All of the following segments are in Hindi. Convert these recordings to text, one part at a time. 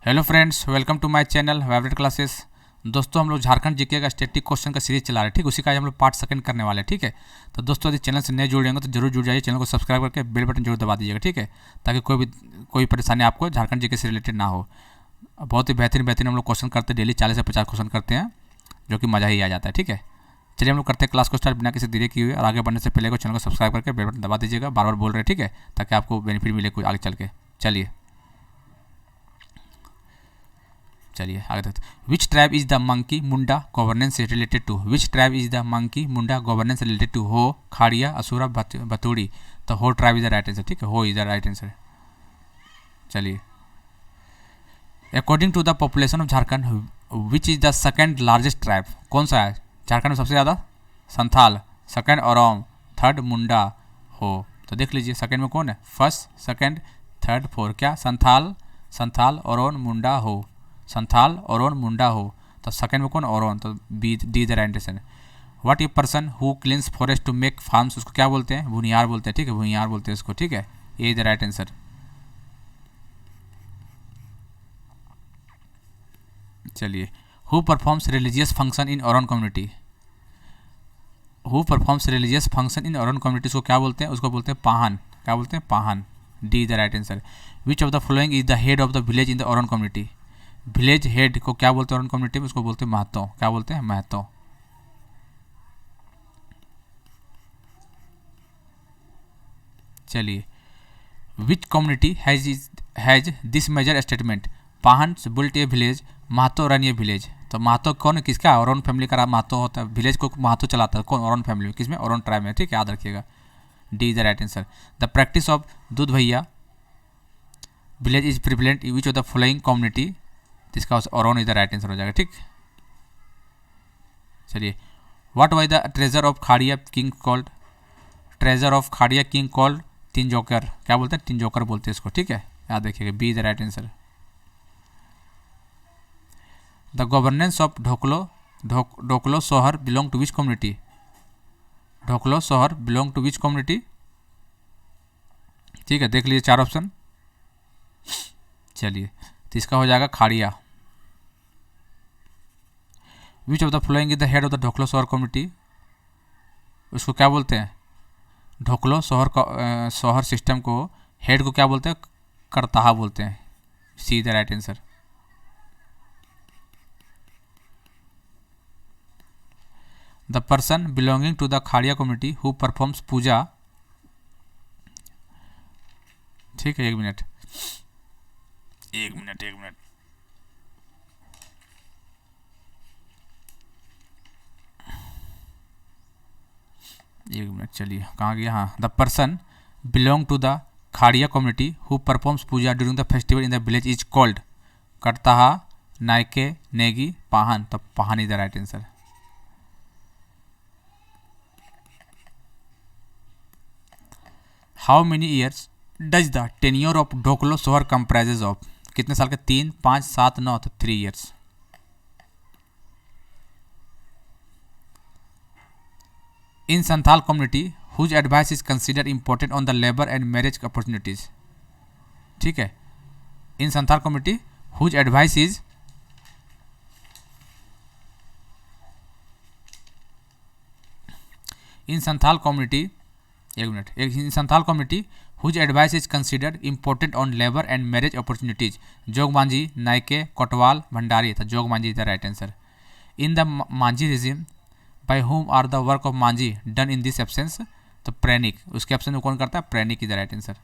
Hello friends, welcome to my channel favourite classes. दोस्तों, हम लोग झारखंड जीके का स्टैटिक क्वेश्चन का सीरीज चला रहे हैं। ठीक, उसी का आज हम लोग पार्ट सेकंड करने वाले हैं। ठीक है, तो दोस्तों यदि चैनल से नए जुड़ जाएंगे तो जरूर जुड़ जाइए। चैनल को सब्सक्राइब करके बेल बटन जरूर दबा दीजिएगा। ठीक है, ताकि कोई परेशानी आपको झारखंड जीके से रिलेटेड ना हो। बहुत ही बेहतरीन बेहतरीन हम लोग क्वेश्चन करते हैं, डेली 40 से 50 क्वेश्चन करते हैं, जो कि मज़ा ही आ जाता है। ठीक है, चलिए हम लोग करते हैं क्लास को स्टार्ट बिना किसी देरी किए हुए। और आगे बढ़ने से पहले को चैनल को सब्सक्राइब करके बेल बटन दबा दीजिएगा। बार बार बोल रहे हैं, ठीक है, ताकि आपको बेनिफिट मिले कुछ आगे चल के। चलिए आगे तक। Which tribe is the Manki Munda governance related to? Which tribe is the Manki Munda governance related to? Ho, Kharia, Asura, Bathudi. तो Ho tribe is the right answer. ठीक है, Ho is the right answer. चलिए, according to the population of Jharkhand which is the second largest tribe? कौन सा है झारखंड में सबसे ज़्यादा? Santhal, second Oraon, third Munda, Ho. तो देख लीजिए सेकंड में कौन है? First, second, third, fourth. क्या? संथाल, संथाल, ओरोन, मुंडा, हो। संथाल, ओरोन, मुंडा, हो। तो सेकंड में कौन? ओरोन। तो B, D the right answer. What a person who cleans forest to make farms, उसको क्या बोलते हैं? भुनियार बोलते हैं। ठीक है, भुनियार बोलते हैं इसको। ठीक है, ये इज द राइट आंसर। चलिए, who performs religious function in Oraon community? Who performs religious function in Oraon community, उसको क्या बोलते हैं? उसको बोलते हैं पाहन। क्या बोलते हैं? Pahan. D the right answer. Which of the following is the head of the village in the Oraon community? Village head को क्या बोलते हैं ओरोन कम्युनिटी में? उसको बोलते हैं महतो। क्या बोलते हैं? महतो। चलिए, which community has this major statement? Pahan built a village, Mahato run a village. तो महतो कौन है? किसका? ओरोन फैमिली का महतो होता है। विलेज को महतो चलाता है कौन? ओरोन फैमिली में। किसमें? ओरोन ट्राइब में। ठीक है, याद रखिएगा। D is the right answer. The practice of दूध भैया village is prevalent which of the following community? जिसका Oraon is the right answer हो जाएगा। ठीक, चलिए, what was the treasure of Kharia king called? Treasure of Kharia king called Tinjokar. क्या बोलते हैं? तिंजोकर बोलते हैं इसको। ठीक है, याद रखिएगा। B is the right answer. The governance of Dhoklo Sohor belong to which community? Dhoklo Sohor belong to which community? ठीक है, देख लीजिए चार ऑप्शन। चलिए, तो इसका हो जाएगा Kharia. Which of the following is the head of the Dhoklo Sohor community? उसको क्या बोलते हैं? ढोकलो सोहर सिस्टम को हेड को क्या बोलते हैं? करताहा बोलते हैं। C the right answer. The person belonging to the Kharia community who performs puja. ठीक है, एक मिनट। चलिए, कहाँ गया? हाँ, the person belong to the Kharia community who performs puja during the festival in the village is called Kartaha, Naike, Negi, Pahan. तो Pahan is the right answer. How many years does the tenure of Dhoklo Sohor comprises of? कितने साल के? 3, 5, 7, 9। तो 3 years. In Santhal community whose advice is consider important on the labour and marriage opportunities? ठीक है, in Santhal community whose advice is in Santhal community in Santhal community whose advice is considered important on labour and marriage opportunities? Jog Manjhi, Naike, Kotwal, Bhandari. था Jog Manjhi is the right answer. In the Manjhi regime by whom are the work of Manjhi done in this absence? तो प्रेनिक। उसके ऑप्शन में कौन करता है? Pranik is the right answer.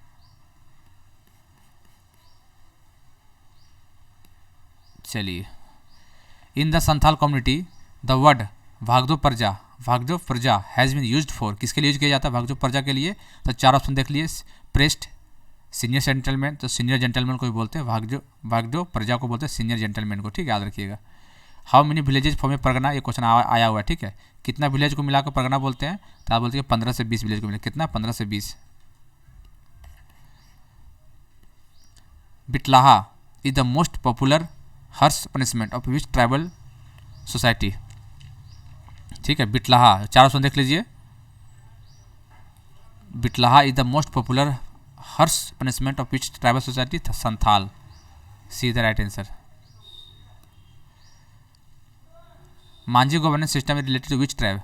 चलिए, in the Santhal community the word Bhagdo Praja has been used for? किसके लिए यूज किया जाता है भागदो प्रजा के लिए? तो चार ऑप्शन देख लिए। Priest, senior gentleman. तो सीनियर जेंटलमैन को भी बोलते हैं भागदो प्रजा को बोलते हैं सीनियर जेंटलमैन को। ठीक है, याद रखिएगा। हाउ मेनी विलेजेज फॉर्म ए परगना? ये क्वेश्चन आया हुआ है। ठीक है, कितना विलेज को मिलाकर परगना बोलते हैं? तो आप बोलते हैं 15 से 20 विलेज को मिला। कितना? 15 से 20। Bitlaha is the most popular harsh punishment of which tribal society? ठीक है, बिटलाहा। चार ऑप्शन देख लीजिए। Bitlaha is the most popular harsh punishment of which tribal society? Santhal. C the right answer. Manjhi governance system is related to which tribe?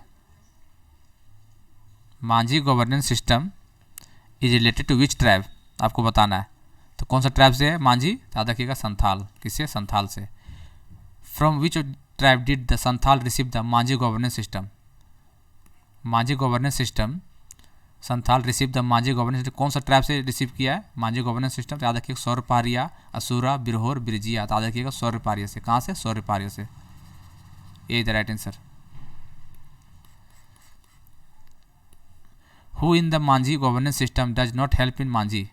Manjhi governance system is related to which tribe, आपको बताना है। तो कौन सा ट्राइब से है मांझी? तो याद रखिएगा संथाल। किससे? संथाल से। From which tribe did the Santhal receive the Manjhi governance system? Manjhi governance system, Santhal receive the Manjhi governance system, कौन सा ट्राइब से रिसीव किया है मांझी गवर्नेंस सिस्टम? तो याद रखिएगा सौरपारिया, असुरा, बिरहोर, बिरजिया। तो याद रखिएगा सौरपारिया से। कहाँ से? सौरपारिया से। A the right answer. Who in the Manjhi governance system does not help in Manjhi?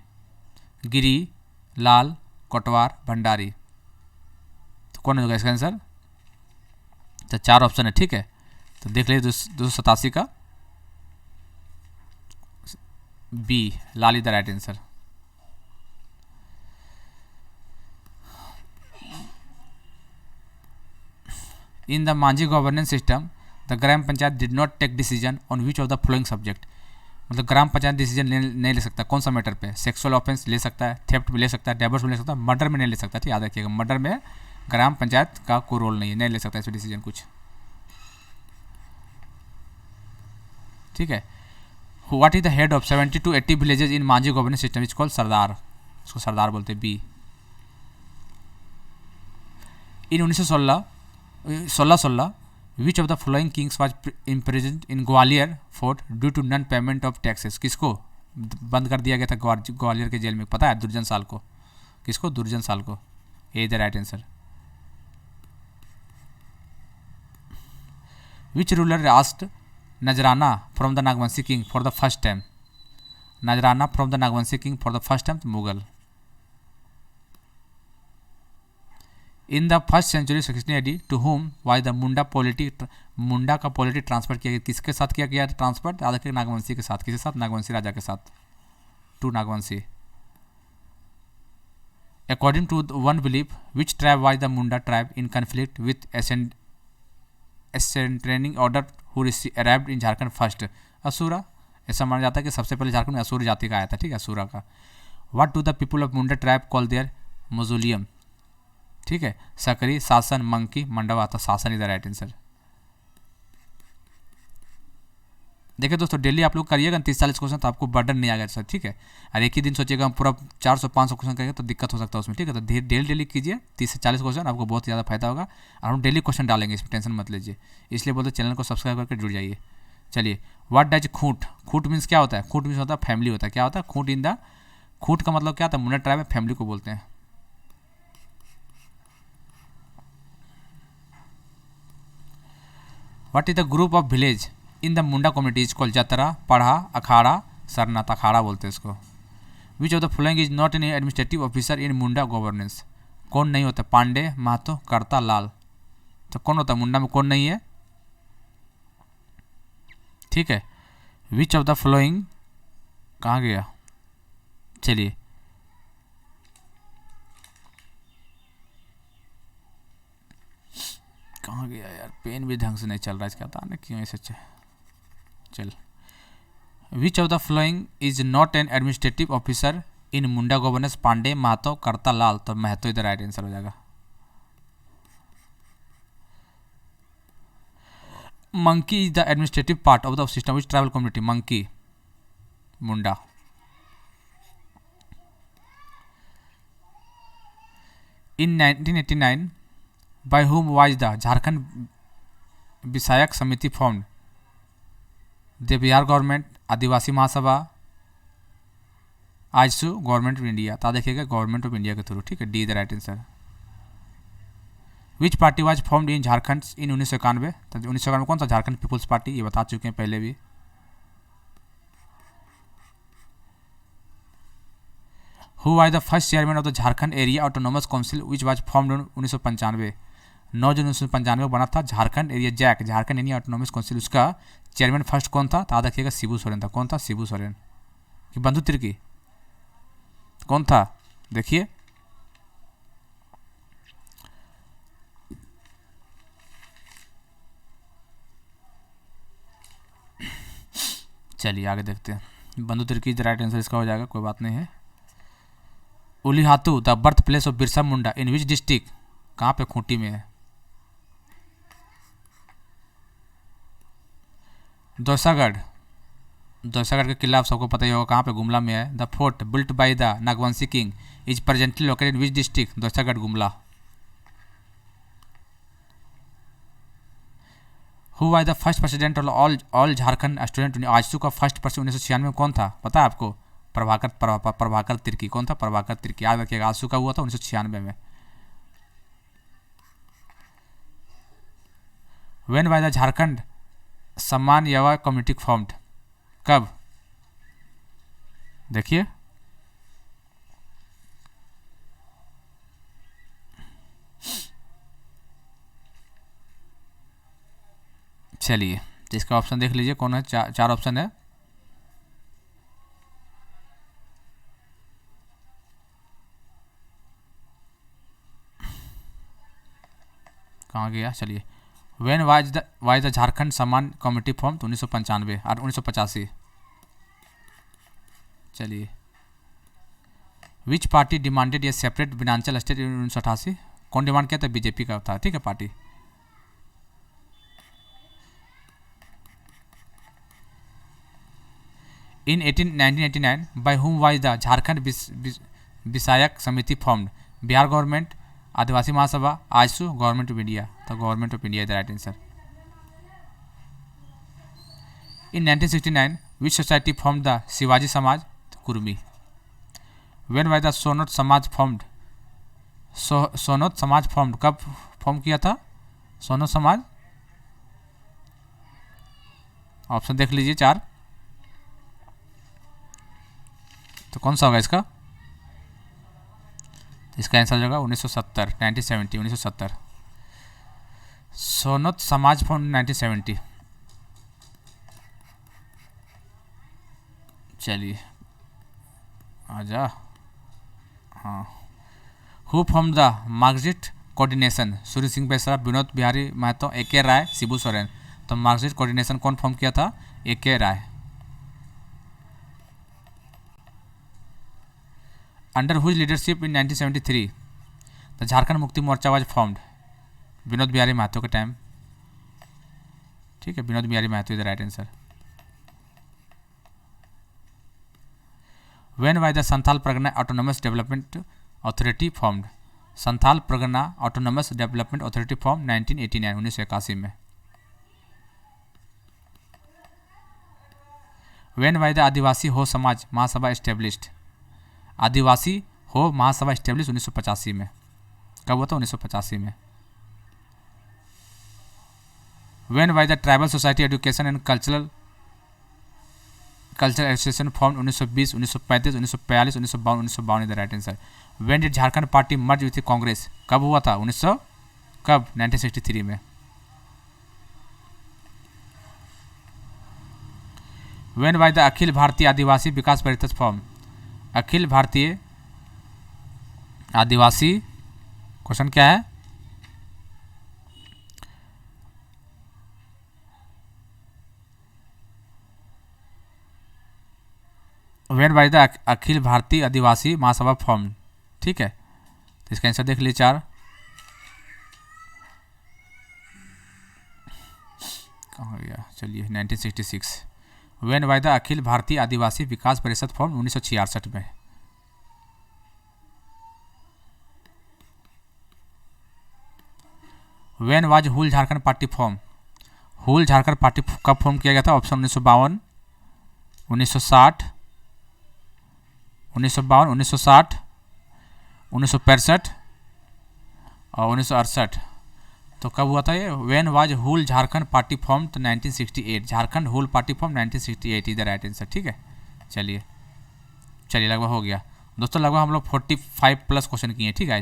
Giri, Lal, Kotwar, Bhandari. तो कौन होगा इसका आंसर? तो 4 ऑप्शन है, ठीक है। तो देख लीजिए 287 का B, Lal is the right answer. In the Manjhi governance system the gram panchayat did not take decision on which of the following subject? मतलब ग्राम पंचायत डिसीजन नहीं ले सकता कौन सा मैटर पे? सेक्सुअल ऑफेंस ले सकता है, थेफ्ट में ले सकता है, डाइवोर्स में ले सकता है, मर्डर में नहीं ले सकता। ठीक, याद रखिएगा मर्डर में ग्राम पंचायत का कोई रोल नहीं है, नहीं ले सकता इसमें डिसीजन कुछ। ठीक है। What is the head of 70 to 80 villages in Manjhi governance system? Is called Sardar. इसको सरदार बोलते हैं। B. In 1616 which of the following kings was imprisoned in Gwalior fort due to non payment of taxes? किसको बंद कर दिया गया था ग्वालियर के जेल में? पता है? दुर्जन साल को। किसको? दुर्जन साल को। A the right answer. Which ruler asked नजराना from the Nagvanshi king for the first time? नजराना from the Nagvanshi king for the first time? Mughal. In the first century 16 AD to whom by the Munda Munda का पॉलिटी ट्रांसफर किया गया? किसके साथ किया गया ट्रांसफर? याद रखिए नागवंशी के साथ। किसके साथ? नागवंशी राजा के साथ। To Nagvanshi. According to one believe which tribe was the Munda tribe in conflict with ascertaining order who arrived in Jharkhand first? Asura. ऐसा माना जाता है कि सबसे पहले झारखंड में असुर जाति का आया था। ठीक है, असुरा का। What do the people of Munda tribe call their mausoleum? ठीक है, सकरी, शासन, मंकी, मंडवा। तो शासन इज द राइट आंसर। देखिए दोस्तों डेली आप लोग करिएगा 30-40 क्वेश्चन तो आपको बर्डन नहीं आएगा सर। ठीक है, और एक ही दिन सोचिएगा हम पूरा 400-500 क्वेश्चन करेंगे तो दिक्कत हो सकता है उसमें। ठीक है, तो डेली कीजिए 30 से 40 क्वेश्चन, आपको बहुत ज़्यादा फायदा होगा। और हम डेली क्वेश्चन डालेंगे, इसमें टेंशन मत लीजिए। इसलिए बोलते चैनल को सब्सक्राइब करके जुड़ जाइए। चलिए, what does Khunt? Khunt means क्या होता है? खूंट मीन्स होता है फैमिली होता है। क्या होता है? खूंट इन द खूंट का मतलब क्या होता है? मुंडा ट्राइब में फैमिली को बोलते हैं। What is the group of village in the Munda community is called? Jatra, Parha, Akhara, Sarnath. Akhara बोलते हैं इसको। Which of the following is not an administrative officer in Munda governance? कौन नहीं होता? पांडे, महतो, कर्ता, लाल। तो कौन होता है मुंडा में? कौन नहीं है? ठीक है, विच ऑफ द फॉलोइंग कहाँ गया? चलिए, कहाँ गया यार? पेन भी ढंग से नहीं चल रहा है इसका, पता नहीं क्यों ऐसे। चल, which of the following is not an administrative officer in Munda governance? Pande, Mahato, Karta, Lal. तो महतो इधर राइट आंसर हो जाएगा। Manki is the administrative part of the system which tribal community? Manki, Munda. In 1989 by whom was the Jharkhand विषयक समिति formed? The Bihar government, Adivasi Mahasabha, AJSU, government of India. तो देखिएगा गवर्नमेंट ऑफ इंडिया के थ्रू। ठीक है, D the right answer. Which party was formed in Jharkhand in 1991? तो 1991 कौन सा? Jharkhand peoples party. ये बता चुके हैं पहले भी। Who was the first chairman of the Jharkhand area autonomous council which was formed in 1995? 9 जून 1995 बना था Jharkhand area JAC, Jharkhand area autonomous council. उसका चेयरमैन फर्स्ट कौन था? तो याद रखिएगा शिबू सोरेन था। कौन था? शिबू सोरेन। कि बंधु तिर्की कौन था? देखिए, चलिए आगे देखते हैं। बंधु तिर्की राइट आंसर इसका हो जाएगा, कोई बात नहीं है। Ulihatu the birth place of Birsa Munda in which district, कहाँ पे, खूंटी में है। दौसागढ़, दौसागढ़ का किला आप सबको पता ही होगा, कहाँ पे, गुमला में है। The fort built by the Nagvanshi king is presently located in which district, Dausagarh, Gumla. Who was the first president all Jharkhand student, AJSU का फर्स्ट प्रेसिडेंट 1996 में कौन था, पता है आपको, प्रभाकर तिर्की। कौन था, प्रभाकर तिर्की, याद रखिएगा। आजसू का हुआ था 1996 में। व्हेन वाज द झारखंड सम्मान युवा कम्युनिटी फॉर्म्ड, कब, देखिए, चलिए तो इसका ऑप्शन देख लीजिए कौन है, चार ऑप्शन है। कहाँ गया, चलिए। व्हेन वाज द झारखंड सम्मान कमेटी फॉर्म, तो 1995 और 1985। चलिए। Which party demanded a separate Vananchal state 1988, कौन डिमांड किया था, बीजेपी का था, ठीक है, party. In 1989 by whom was the Jharkhand विषयक समिति formed, Bihar government, Adivasi Mahasabha, AJSU, government of India, तो government of India is the right answer. In 1969 which society formed the Shivaji Samaj, तो Kurmi. When was the Sonot Samaj formed, सोनोत Samaj formed, कब फॉर्म किया था सोनोत समाज, ऑप्शन देख लीजिए चार, तो कौन सा होगा इसका, इसका आंसर होगा 1970, 1970। सोनोत समाज फॉर्म 1970। चलिए आजा, हाँ। Who form the Marxist coordination, Surya Singh Besra, Vinod Bihari Mahato, A K. Rai, Shibu Soren, तो मार्क्सिस्ट कोऑर्डिनेशन कौन फॉर्म किया था, A K. Rai. Under whose leadership in 1973 the Jharkhand Mukti Morcha was formed, Vinod Bihari Mahato के टाइम, ठीक है, Vinod Bihari Mahato is the right answer. When was the Santhal Pargana autonomous development authority formed, Santhal Pargana autonomous development authority form 1989, 1981 में। व्हेन वाज द आदिवासी हो समाज महासभा एस्टेब्लिश्ड, आदिवासी हो महासभा एस्टेब्लिश 1985 में, कब हुआ था, 1985 में। When was the tribal society education and cultural association form 1920, 1935, 1942, 1952, 1952 is the right answer. When did Jharkhand party merge with Congress, कब हुआ था, 1963 में। When was the Akhil Bharatiya आदिवासी विकास परिषद फॉर्म, अखिल भारतीय आदिवासी, क्वेश्चन क्या है, when was the Akhil Bharatiya Adivasi Mahasabha form, ठीक है, तो इसका आंसर देख लीजिए चार, कहाँ गया, चलिए 1966। When was the Akhil Bharatiya आदिवासी विकास परिषद फॉर्म 1966 में। When was Hul Jharkhand party form, Hul Jharkhand party कब फॉर्म किया गया था, ऑप्शन 1952, 1960, 1952, 1960, 1965 और 1968, तो कब हुआ था ये, when was Hul Jharkhand party form, तो 1968, Jharkhand Hul party form 1968 is the right answer, ठीक है। चलिए लगभग हो गया दोस्तों, लगभग हम लोग 45 प्लस क्वेश्चन किए हैं, ठीक है।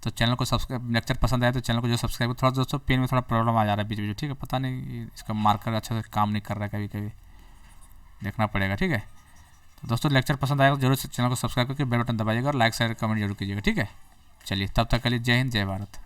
तो चैनल को सब्सक्राइब, लेक्चर पसंद आया तो चैनल को जो सब्सक्राइब, थोड़ा दोस्तों पेन में थोड़ा प्रॉब्लम आ जा रहा है बीच बीच, ठीक है, पता नहीं इसका मार्कर अच्छा से काम नहीं कर रहा है, कभी कभी देखना पड़ेगा, ठीक है। तो दोस्तों लेक्चर पसंद आएगा तो जरूर चैनल को सब्सक्राइब करके बेल बटन दबाइएगा और लाइक शेयर कमेंट जरूर कीजिएगा, ठीक है। चलिए तब तक के लिए जय हिंद, जय भारत।